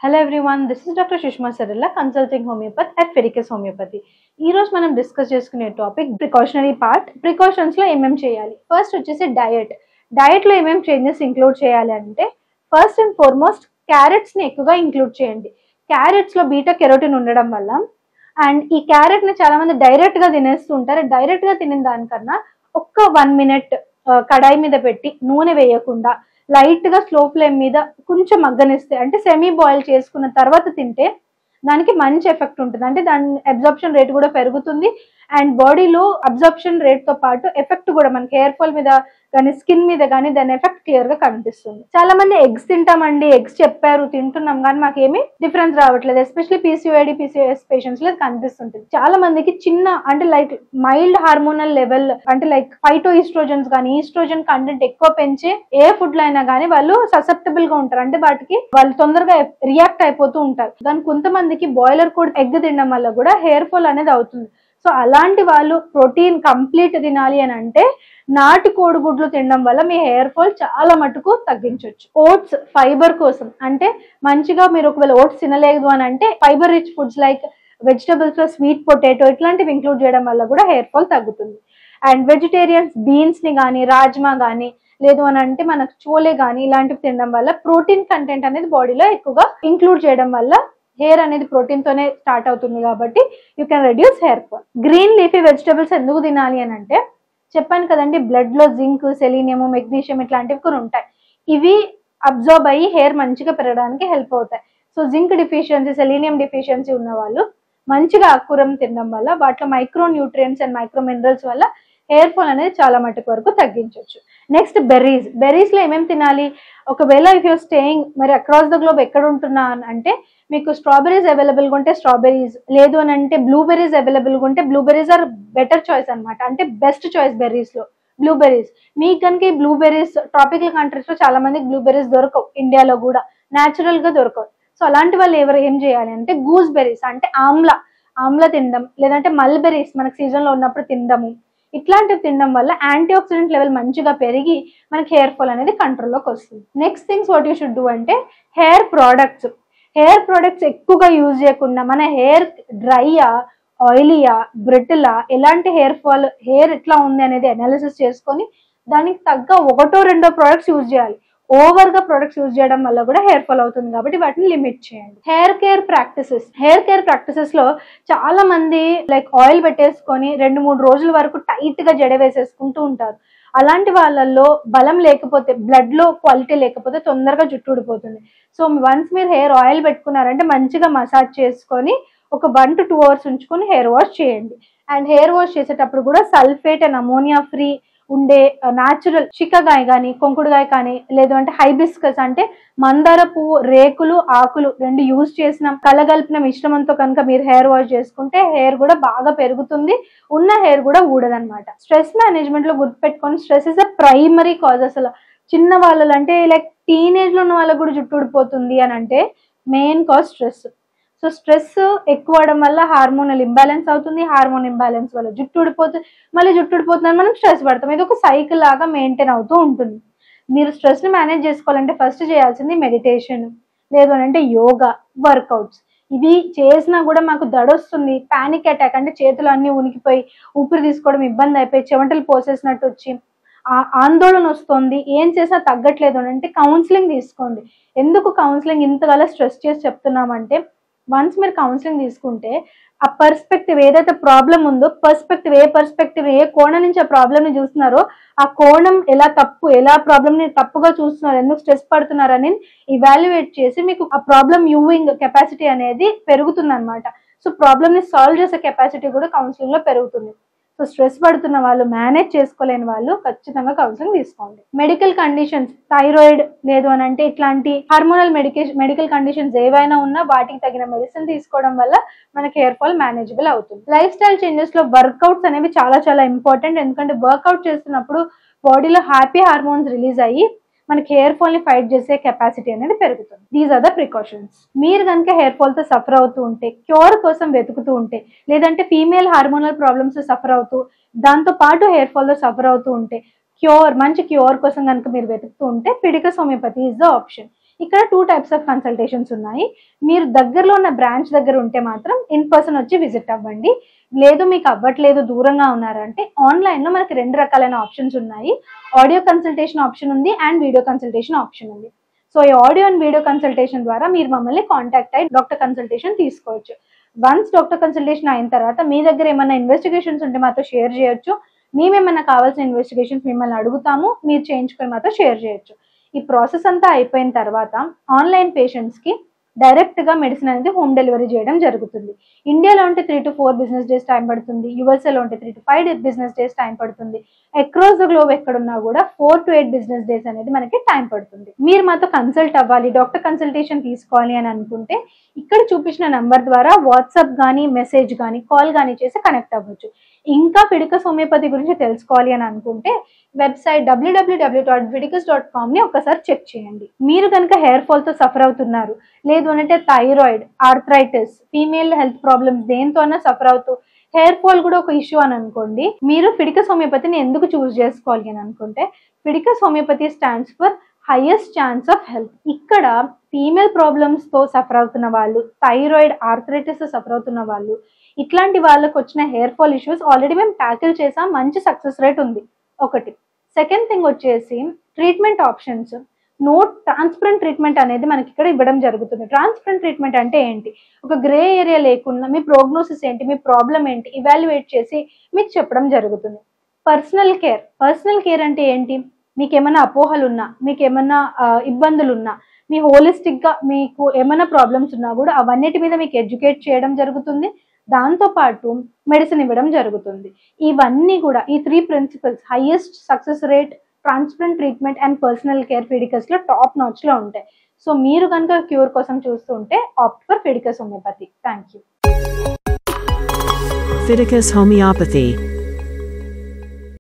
Hello everyone, this is Dr. Sushma Sarilla, consulting homeopath at Fericus Homeopathy. ఈ రోజు మనం discuss చేసుకునే topic precautionary part. Precautions లో ఏమేం చేయాలి? ఫస్ట్ వచ్చేసి డయట్ లో ఏమేం చేంజెస్ ఇంక్లూడ్ చేయాలి అంటే ఫస్ట్ అండ్ ఫార్మోస్ట్ క్యారెట్స్ ని ఎక్కువగా ఇంక్లూడ్ చేయండి. క్యారెట్స్ లో బీటా కెరోటిన్ ఉండడం వల్ల అండ్ ఈ క్యారెట్ ని చాలా మంది డైరెక్ట్ గా తినేస్తూ ఉంటారు. డైరెక్ట్ గా తినిన దానికన్నా ఒక్క 1 minute కడాయి మీద పెట్టి నూనె వేయకుండా లైట్ గా స్లో ఫ్లేమ్ మీద కొంచెం మగ్గనిస్తే అంటే సెమీ బాయిల్ చేసుకున్న తర్వాత తింటే దానికి మంచి ఎఫెక్ట్ ఉంటుంది. అంటే దాని అబ్జార్ప్షన్ రేట్ కూడా పెరుగుతుంది అండ్ బాడీలో అబ్జార్ప్షన్ రేట్ తో పాటు ఎఫెక్ట్ కూడా మనకి హెయిర్ ఫాల్ మీద కానీ స్కిన్ మీద కానీ దాని ఎఫెక్ట్ క్లియర్ గా కనిపిస్తుంది. చాలా మంది ఎగ్స్ తింటామండి, ఎగ్స్ చెప్పారు తింటున్నాం కానీ మాకేమీ డిఫరెన్స్ రావట్లేదు. ఎస్పెషల్లీ పీసీఓడి పీసీఓఎస్ పేషెంట్స్ లో కనిపిస్తుంటుంది. చాలా మందికి చిన్న అంటే లైక్ మైల్డ్ హార్మోనల్ లెవెల్ అంటే లైక్ ఫైటో ఈస్ట్రోజన్స్ కానీ ఈస్ట్రోజన్ కంటెంట్ ఎక్కువ పెంచే ఏ ఫుడ్ లో అయినా కానీ వాళ్ళు ససెప్టబుల్ గా ఉంటారు. అంటే వాటికి వాళ్ళు తొందరగా రియాక్ట్ అయిపోతూ ఉంటారు. దాని కొంతమందికి బాయిలర్ కోడ్ ఎగ్ తినడం వల్ల కూడా హెయిర్ ఫాల్ అనేది అవుతుంది. సో అలాంటి వాళ్ళు ప్రోటీన్ కంప్లీట్ తినాలి అని అంటే నాటు కోడిగుడ్లు తినడం వల్ల మీ హెయిర్ ఫాల్ చాలా మటుకు తగ్గించవచ్చు. ఓట్స్ ఫైబర్ కోసం అంటే మంచిగా మీరు ఒకవేళ ఓట్స్ తినలేదు అని అంటే fibre rich foods like vegetables లో స్వీట్ పొటాటో ఇట్లాంటివి ఇంక్లూడ్ చేయడం వల్ల కూడా హెయిర్ ఫాల్ తగ్గుతుంది. అండ్ వెజిటేరియన్స్ బీన్స్ ని కానీ రాజ్మా కానీ లేదు అని అంటే మనకు చోలే కానీ ఇలాంటివి తినడం వల్ల ప్రోటీన్ కంటెంట్ అనేది బాడీలో ఎక్కువగా ఇంక్లూడ్ చేయడం వల్ల హెయిర్ అనేది ప్రోటీన్ తోనే స్టార్ట్ అవుతుంది కాబట్టి you can reduce hair fall. Green leafy vegetables ఎందుకు తినాలి అని అంటే చెప్పాను కదండి, బ్లడ్ లో జింక్, సెలీనియం, మెగ్నీషియం ఇట్లాంటివి కూడా ఉంటాయి. ఇవి అబ్జర్బ్ అయ్యి హెయిర్ మంచిగా పెరగడానికి హెల్ప్ అవుతాయి. So zinc deficiency, selenium deficiency ఉన్న వాళ్ళు మంచిగా ఆకుకూరను తినడం వల్ల వాటిలో micro nutrients and micro minerals వల్ల హెయిర్ ఫాల్ అనేది చాలా మటుకు వరకు తగ్గించవచ్చు. నెక్స్ట్ బెర్రీస్ లో ఏమేమి తినాలి? ఒకవేళ ఇఫ్ యూర్ స్టేయింగ్ మరి అక్రాస్ ద గ్లోబ్ ఎక్కడ ఉంటున్నా అంటే మీకు స్ట్రాబెరీస్ అవైలబుల్ గా ఉంటే స్ట్రాబెరీస్, లేదు అని అంటే బ్లూబెర్రీస్ అవైలబుల్ గా ఉంటే బ్లూబెర్రీస్ ఆర్ బెటర్ చాయిస్ అనమాట. అంటే బెస్ట్ చాయిస్ బెర్రీస్ లో బ్లూబెర్రీస్. మీకు కనుక ఈ బ్లూబెర్రీస్ ట్రాపికల్ కంట్రీస్ లో చాలా మందికి బ్లూబెర్రీస్ దొరకవు, ఇండియాలో కూడా న్యాచురల్ గా దొరకవు. సో అలాంటి వాళ్ళు ఏం చేయాలి అంటే గూస్ బెర్రీస్ అంటే ఆమ్లా తినడం, లేదంటే మల్బెర్రీస్ మనకి సీజన్ లో ఉన్నప్పుడు తినడము, ఇట్లాంటివి తినడం వల్ల యాంటీ ఆక్సిడెంట్ లెవెల్ మంచిగా పెరిగి మనకి హెయిర్ ఫాల్ అనేది కంట్రోల్లోకి వస్తుంది. Next things what you should do అంటే హెయిర్ ప్రోడక్ట్స్ ఎక్కువగా యూజ్ చేయకుండా మన హెయిర్ డ్రైయా, ఆయిలీయా, బ్రిటిలా, ఎలాంటి హెయిర్ ఎట్లా ఉంది అనేది అనాలిసిస్ చేసుకొని దానికి తగ్గ 1-2 ప్రోడక్ట్స్ యూజ్ చేయాలి. ఓవర్ గా ప్రొడక్ట్స్ యూజ్ చేయడం వల్ల కూడా హెయిర్ ఫాల్ అవుతుంది కాబట్టి వాటిని లిమిట్ చేయండి. హెయిర్ కేర్ ప్రాక్టీసెస్ లో చాలా మంది లైక్ ఆయిల్ పెట్టేసుకొని 2-3 రోజుల వరకు టైట్ గా జడ వేసేసుకుంటూ ఉంటారు. అలాంటి వాళ్ళల్లో బలం లేకపోతే, బ్లడ్ లో క్వాలిటీ లేకపోతే తొందరగా జుట్టు ఊడిపోతుంది. సో వన్స్ మీరు హెయిర్ ఆయిల్ పెట్టుకున్నారంటే మంచిగా మసాజ్ చేసుకొని ఒక 1 to 2 hours ఉంచుకొని హెయిర్ వాష్ చేయండి. అండ్ హెయిర్ వాష్ చేసేటప్పుడు కూడా సల్ఫేట్ అండ్ అమోనియా ఫ్రీ ఉండే న్యాచురల్ చిక్కగాయ కానీ, కొంకుడుగాయ కానీ, లేదు అంటే హైబిస్కస్ అంటే మందార పువ్వు రేకులు, ఆకులు 2 యూజ్ చేసిన కలగలిపిన మిశ్రమంతో కనుక మీరు హెయిర్ వాష్ చేసుకుంటే హెయిర్ కూడా బాగా పెరుగుతుంది, ఉన్న హెయిర్ కూడా ఊడదనమాట. స్ట్రెస్ మేనేజ్మెంట్ లో గుర్తుపెట్టుకొని stress is a primary cause. అసలు చిన్న వాళ్ళు అంటే లైక్ టీనేజ్ లో ఉన్న వాళ్ళకు కూడా జుట్టు ఊడిపోతుంది అని అంటే main cause stress. So stress ఎక్కువ అవడం వల్ల హార్మోనల్ ఇంబ్యాలెన్స్ అవుతుంది, హార్మోన్ ఇంబ్యాలెన్స్ వల్ల జుట్టు ఊడిపోతుందని మనం స్ట్రెస్ పడతాం. ఇది ఒక సైకిల్ లాగా మెయింటైన్ అవుతూ ఉంటుంది. మీరు స్ట్రెస్ ని మేనేజ్ చేసుకోవాలంటే ఫస్ట్ చేయాల్సింది మెడిటేషన్, లేదు అంటే యోగా, వర్కౌట్స్. ఇవి చేసినా కూడా మాకు దడొస్తుంది, పానిక్ అటాక్ అంటే చేతులు అన్ని ఉనికిపోయి ఊపిరి తీసుకోవడం ఇబ్బంది అయిపోయి చెమటలు పోసేసినట్టు వచ్చి ఆందోళన వస్తుంది, ఏం చేసినా తగ్గట్లేదు అంటే కౌన్సిలింగ్ తీసుకోండి. ఎందుకు కౌన్సిలింగ్ ఇంతగా స్ట్రెస్ చేసి చెప్తున్నామంటే వన్స్ మీరు కౌన్సిలింగ్ తీసుకుంటే ఆ పర్స్పెక్టివ్ ఏదైతే ప్రాబ్లం ఉందో ఏ కోణం నుంచి ఆ ప్రాబ్లమ్ ని చూస్తున్నారో ఆ కోణం ఎలా ప్రాబ్లమ్ ని తప్పుగా చూస్తున్నారు, ఎందుకు స్ట్రెస్ పడుతున్నారని ఇవాల్యుయేట్ చేసి మీకు ఆ ప్రాబ్లమ్ యూవింగ్ కెపాసిటీ అనేది పెరుగుతుంది అనమాట. సో ప్రాబ్లమ్ ని సాల్వ్ చేసే కెపాసిటీ కూడా కౌన్సిలింగ్ లో పెరుగుతుంది. సో స్ట్రెస్ పడుతున్న వాళ్ళు, మేనేజ్ చేసుకోలేని వాళ్ళు ఖచ్చితంగా కౌన్సిలింగ్ తీసుకోండి. మెడికల్ కండిషన్స్, థైరాయిడ్, లేదు అని అంటే ఇట్లాంటి హార్మోనల్ మెడికల్ కండిషన్స్ ఏవైనా ఉన్నా వాటికి తగిన మెడిసిన్ తీసుకోవడం వల్ల మనకి హెయిర్ ఫాల్ మేనేజబుల్ అవుతుంది. లైఫ్ స్టైల్ చేంజెస్ లో వర్కౌట్స్ అనేవి చాలా చాలా ఇంపార్టెంట్. ఎందుకంటే వర్కౌట్ చేస్తున్నప్పుడు బాడీలో హ్యాపీ హార్మోన్స్ రిలీజ్ అయ్యి మనకి హెయిర్ ఫాల్ ని ఫైట్ చేసే కెపాసిటీ అనేది పెరుగుతుంది. These are the precautions. మీరు కనుక హెయిర్ ఫాల్ తో సఫర్ అవుతూ ఉంటే, క్యూర్ కోసం వెతుకుతూ ఉంటే, లేదంటే ఫీమేల్ హార్మోనల్ ప్రాబ్లమ్స్ సఫర్ అవుతూ దాంతో పాటు హెయిర్ ఫాల్ తో సఫర్ అవుతూ ఉంటే మంచి క్యూర్ కోసం కనుక మీరు వెతుకుతూ ఉంటే ఫెరికస్ హోమియోపతి ఈజ్ ద ఆప్షన్. ఇక్కడ 2 టైప్స్ ఆఫ్ కన్సల్టేషన్స్ ఉన్నాయి. మీరు దగ్గరలో ఉన్న బ్రాంచ్ దగ్గర ఉంటే మాత్రం ఇన్ పర్సన్ వచ్చి విజిట్ అవ్వండి. లేదు మీకు అవ్వట్లేదు, దూరంగా ఉన్నారంటే ఆన్లైన్లో మనకి 2 రకాలైన ఆప్షన్స్ ఉన్నాయి. ఆడియో కన్సల్టేషన్ ఆప్షన్ ఉంది అండ్ వీడియో కన్సల్టేషన్ ఆప్షన్ ఉంది. సో ఈ ఆడియో అండ్ వీడియో కన్సల్టేషన్ ద్వారా మీరు మమ్మల్ని కాంటాక్ట్ అయ్యి డాక్టర్ కన్సల్టేషన్ తీసుకోవచ్చు. వన్స్ డాక్టర్ కన్సల్టేషన్ అయిన తర్వాత మీ దగ్గర ఏమైనా ఇన్వెస్టిగేషన్స్ ఉంటే మాతో షేర్ చేయొచ్చు. మేమేమైనా కావాల్సిన ఇన్వెస్టిగేషన్స్ మిమ్మల్ని అడుగుతాము, మీరు చేయించుకొని మాతో షేర్ చేయొచ్చు. ఈ ప్రాసెస్ అంతా అయిపోయిన తర్వాత ఆన్లైన్ పేషెంట్స్కి డైరెక్ట్గా మెడిసిన్ అనేది హోమ్ డెలివరీ చేయడం జరుగుతుంది. ఇండియాలో ఉంటే 3 to 4 బిజినెస్ డేస్ టైం పడుతుంది. యూఎస్ఏలో ఉంటే 3 to 5 బిజినెస్ డేస్ టైం పడుతుంది. అక్రాస్ ద గ్లోబ్ ఎక్కడున్నా కూడా 4 to 8 బిజినెస్ డేస్ అనేది మనకి టైం పడుతుంది. మీరు మాతో కన్సల్ట్ అవ్వాలి, డాక్టర్ కన్సల్టేషన్ తీసుకోవాలి అని అనుకుంటే ఇక్కడ చూపించిన నెంబర్ ద్వారా వాట్సాప్ కానీ, మెసేజ్ కానీ, కాల్ కానీ చేసి కనెక్ట్ అవ్వచ్చు. ఇంకా ఫిడికస్ హోమియోపతి గురించి తెలుసుకోవాలి అని అనుకుంటే వెబ్సైట్ www.fidicus.com ని ఒకసారి చెక్ చేయండి. మీరు కనుక హెయిర్ ఫాల్ తో సఫర్ అవుతున్నారు, లేదు అంటే thyroid, arthritis, female health problems దేంతో అన్నా సఫర్ అవుతూ హెయిర్ ఫాల్ కూడా ఒక ఇష్యూ అని అనుకోండి, మీరు ఫిడికస్ హోమియోపతిని ఎందుకు చూస్ చేసుకోవాలి అని అనుకుంటే Fidicus homeopathy stands for highest chance of health. ఇక్కడ ఫీమేల్ ప్రాబ్లమ్స్ తో సఫర్ అవుతున్న వాళ్ళు, థైరాయిడ్, ఆర్థరైటిస్ తో సఫర్ అవుతున్న వాళ్ళు, ఇట్లాంటి వాళ్ళకు వచ్చిన హెయిర్ ఫాల్ ఇష్యూస్ ఆల్రెడీ మేము ట్యాకిల్ చేసాం, మంచి సక్సెస్ రేట్ ఉంది ఒకటి. సెకండ్ థింగ్ వచ్చేసి treatment options. No transparent treatment అనేది మనకి ఇక్కడ ఇవ్వడం జరుగుతుంది. ట్రాన్స్పరెంట్ ట్రీట్మెంట్ అంటే ఏంటి? ఒక గ్రే ఏరియా లేకుండా మీ ప్రోగ్నోసిస్ ఏంటి, మీ ప్రాబ్లం ఏంటి ఇవాల్యుయేట్ చేసి మీకు చెప్పడం జరుగుతుంది. పర్సనల్ కేర్ అంటే ఏంటి? మీకు ఏమైనా అపోహలు ఉన్నా, మీకు ఏమైనా ఇబ్బందులు ఉన్నా, మీ హోలిస్టిక్గా మీకు ఏమైనా ప్రాబ్లమ్స్ ఉన్నా కూడా అవన్నిటి మీద మీకు ఎడ్యుకేట్ చేయడం జరుగుతుంది. దాంతోపాటు మెడిసిన్ ఇవ్వడం జరుగుతుంది. ఇవన్నీ కూడా ఈ 3 principles highest success rate, transparent treatment and personal care ఫిడికస్లో టాప్ నాచ్లో ఉంటాయి. సో మీరు కనుక క్యూర్ కోసం చూస్తుంటే opt for Fidicus homeopathy. Thank you. Fidicus Homeopathy.